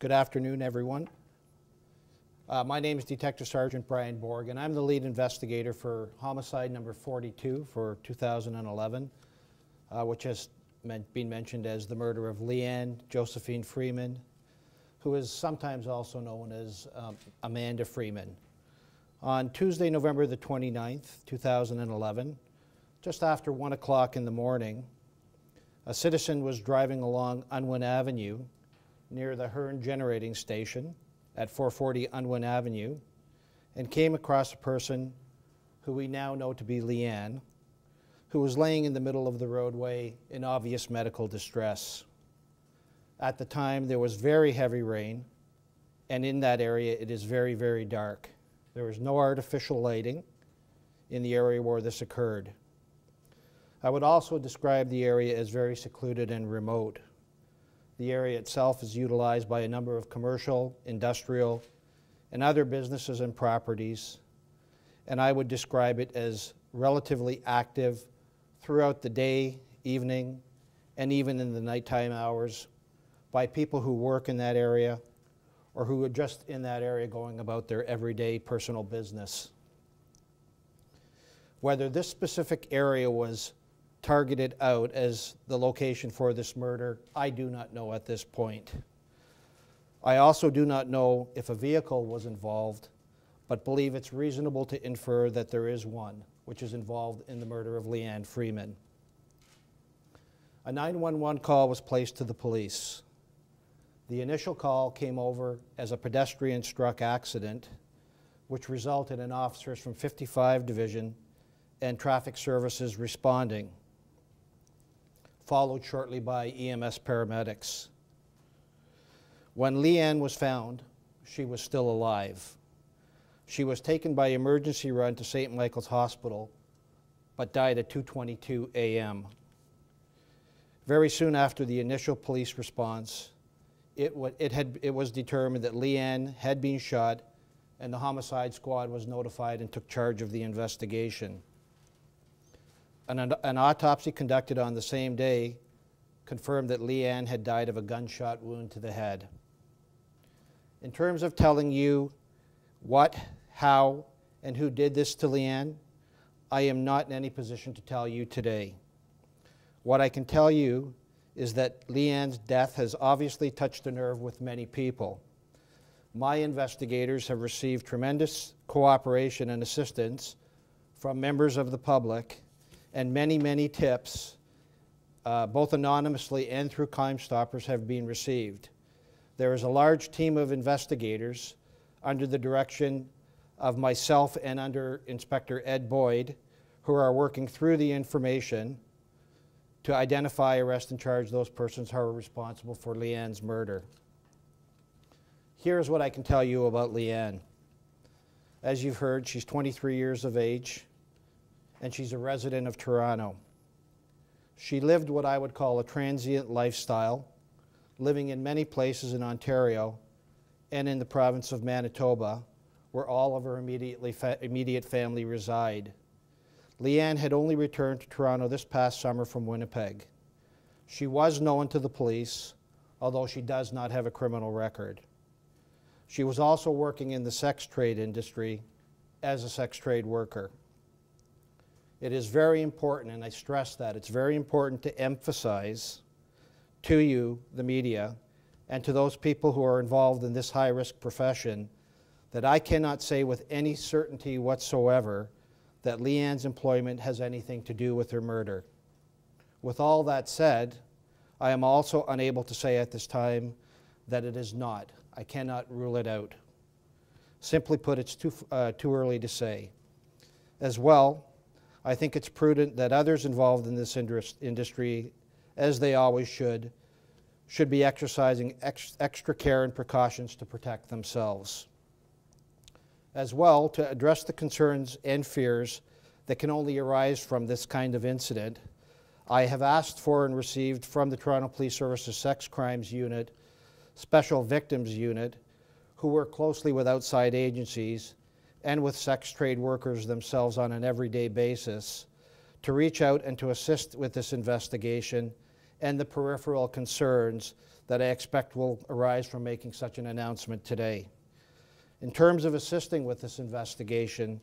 Good afternoon, everyone. My name is Detective Sergeant Brian Borg, and I'm the lead investigator for homicide number 42 for 2011, which has been mentioned as the murder of Leanne Josephine Freeman, who is sometimes also known as Amanda Freeman. On Tuesday, November the 29th, 2011, just after 1 o'clock in the morning, a citizen was driving along Unwin Avenue near the Hearn generating station at 440 Unwin Avenue and came across a person who we now know to be Leanne, who was laying in the middle of the roadway in obvious medical distress. At the time, there was very heavy rain, and in that area it is very, very dark. There was no artificial lighting in the area where this occurred. I would also describe the area as very secluded and remote. The area itself is utilized by a number of commercial, industrial, and other businesses and properties, and I would describe it as relatively active throughout the day, evening, and even in the nighttime hours by people who work in that area or who are just in that area going about their everyday personal business. Whether this specific area was targeted out as the location for this murder, I do not know at this point. I also do not know if a vehicle was involved, but believe it's reasonable to infer that there is one, which is involved in the murder of Leanne Freeman. A 911 call was placed to the police. The initial call came over as a pedestrian-struck accident, which resulted in officers from 55 Division and Traffic Services responding, followed shortly by EMS paramedics. When Leanne was found, she was still alive. She was taken by emergency run to St. Michael's Hospital, but died at 2:22 a.m. Very soon after the initial police response, it was determined that Leanne had been shot, and the homicide squad was notified and took charge of the investigation. An autopsy conducted on the same day confirmed that Leanne had died of a gunshot wound to the head. In terms of telling you what, how, and who did this to Leanne, I am not in any position to tell you today. What I can tell you is that Leanne's death has obviously touched a nerve with many people. My investigators have received tremendous cooperation and assistance from members of the public, and many, many tips, both anonymously and through Crime Stoppers, have been received. There is a large team of investigators under the direction of myself and under Inspector Ed Boyd, who are working through the information to identify, arrest, and charge those persons who are responsible for Leanne's murder. Here's what I can tell you about Leanne. As you've heard, she's 23 years of age, and she's a resident of Toronto. She lived what I would call a transient lifestyle, living in many places in Ontario and in the province of Manitoba, where all of her immediate family reside. Leanne had only returned to Toronto this past summer from Winnipeg. She was known to the police, although she does not have a criminal record. She was also working in the sex trade industry as a sex trade worker. It is very important, and I stress that, it's very important to emphasize to you, the media, and to those people who are involved in this high-risk profession, that I cannot say with any certainty whatsoever that Leanne's employment has anything to do with her murder. With all that said, I am also unable to say at this time that it is not. I cannot rule it out. Simply put, it's too early to say. As well, I think it's prudent that others involved in this industry, as they always should be exercising extra care and precautions to protect themselves. As well, to address the concerns and fears that can only arise from this kind of incident, I have asked for and received from the Toronto Police Services Sex Crimes Unit, Special Victims Unit, who work closely with outside agencies and with sex trade workers themselves on an everyday basis, to reach out and to assist with this investigation and the peripheral concerns that I expect will arise from making such an announcement today. In terms of assisting with this investigation,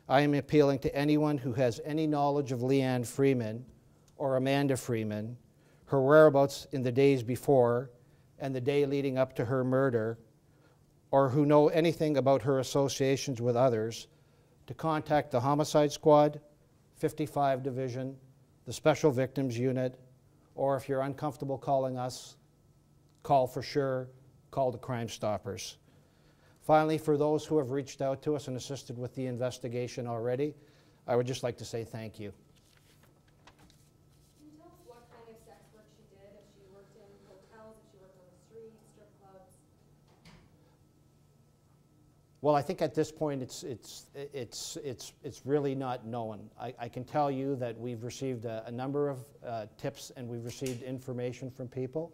I am appealing to anyone who has any knowledge of Leanne Freeman or Amanda Freeman, her whereabouts in the days before and the day leading up to her murder, or who know anything about her associations with others, to contact the Homicide Squad, 55 Division, the Special Victims Unit, or if you're uncomfortable calling us, call for sure, call the Crime Stoppers. Finally, for those who have reached out to us and assisted with the investigation already, I would just like to say thank you. Can you tell us what kind of sex work she did? If she worked in hotels, if she worked on the streets, strip clubs? Well, I think at this point it's really not known. I can tell you that we've received a number of tips and we've received information from people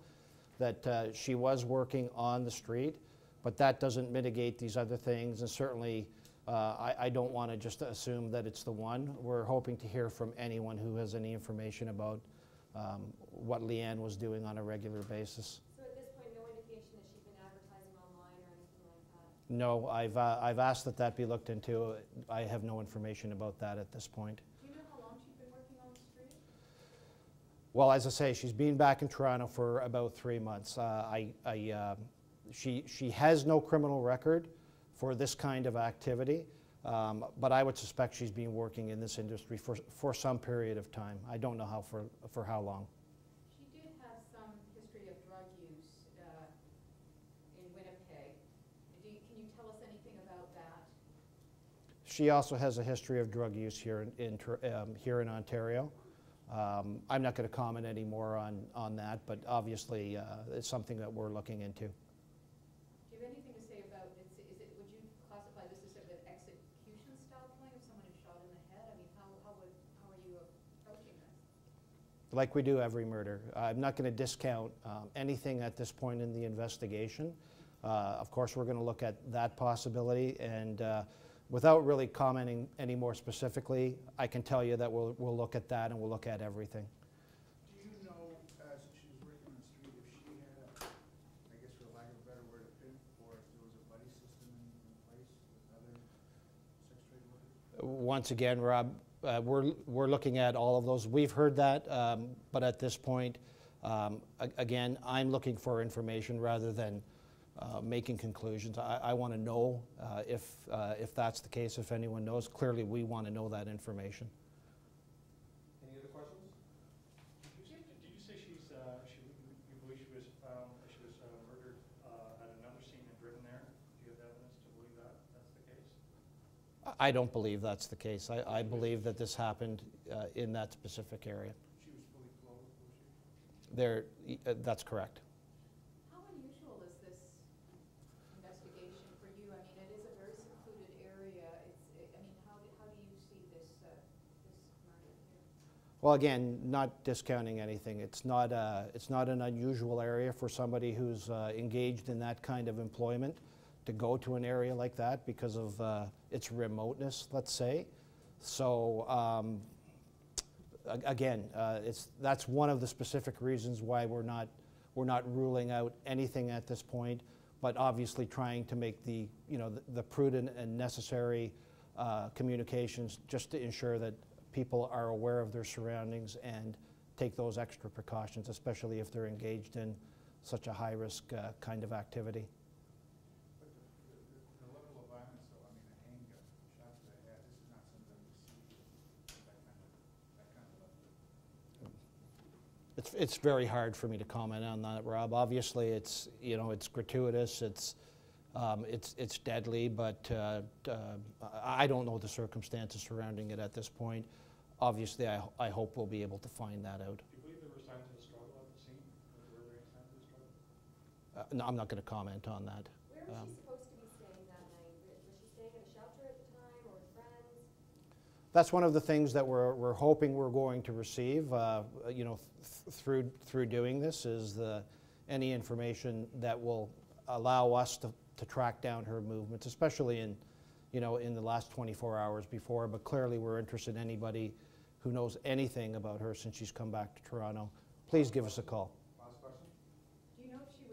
that she was working on the street, but that doesn't mitigate these other things, and certainly I don't want to just assume that it's the one. We're hoping to hear from anyone who has any information about what Leanne was doing on a regular basis. So at this point, no indication that she's been advertising online or anything like that? No, I've asked that that be looked into. I have no information about that at this point. Do you know how long she's been working on the street? Well, as I say, she's been back in Toronto for about 3 months. She has no criminal record for this kind of activity, but I would suspect she's been working in this industry for some period of time. I don't know for how long. She did have some history of drug use in Winnipeg. Can you tell us anything about that? She also has a history of drug use here in Ontario. I'm not going to comment any more on that, but obviously it's something that we're looking into. Do you have anything to say about, would you classify this as sort of an execution style killing if someone is shot in the head? I mean, how are you approaching this? Like we do every murder. I'm not going to discount anything at this point in the investigation. Of course, we're going to look at that possibility, and without really commenting any more specifically, I can tell you that we'll look at that and we'll look at everything. Do you know, since she was working on the street, if she had I guess for lack of a better word, a pimp, or if there was a buddy system in place with other sex trade workers? Once again, Rob, we're looking at all of those. We've heard that, but at this point, again, I'm looking for information rather than making conclusions. I want to know if that's the case, if anyone knows. Clearly, we want to know that information. Any other questions? Did you say you believe she was murdered at another scene and driven there? Do you have evidence to believe that's the case? I don't believe that's the case. I believe that this happened in that specific area. She was fully clothed, was she? That's correct. How unusual is this investigation for you? I mean, it is a very secluded area. I mean, how do you see this murder here? Well, again, not discounting anything. It's not an unusual area for somebody who's engaged in that kind of employment to go to an area like that because of its remoteness, let's say. So again, that's one of the specific reasons why we're not ruling out anything at this point, but obviously trying to make the prudent and necessary communications just to ensure that people are aware of their surroundings and take those extra precautions, especially if they're engaged in such a high-risk kind of activity. But the level of violence, though, I mean, a handgun, shot to the head, this is not something we see that kind of level. It's very hard for me to comment on that, Rob. Obviously, it's gratuitous, it's deadly, but I don't know the circumstances surrounding it at this point. Obviously, I hope we'll be able to find that out. Do you believe there were signs of a struggle at the scene? Were there any signs of a struggle? No, I'm not going to comment on that. Where was she supposed to be staying that night? Was she staying in a shelter at the time or with friends? That's one of the things that we're hoping we're going to receive, through doing this, is any information that will allow us to track down her movements, especially in the last 24 hours before. But clearly, we're interested in anybody who knows anything about her since she's come back to Toronto. Please give us a call. Last question? Do you know if she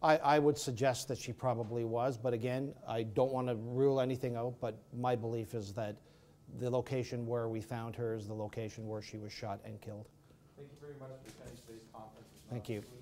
I would suggest that she probably was, but again, I don't want to rule anything out, but my belief is that the location where we found her is the location where she was shot and killed. Thank you very much for attending today's conference. It's not Thank you. concluded.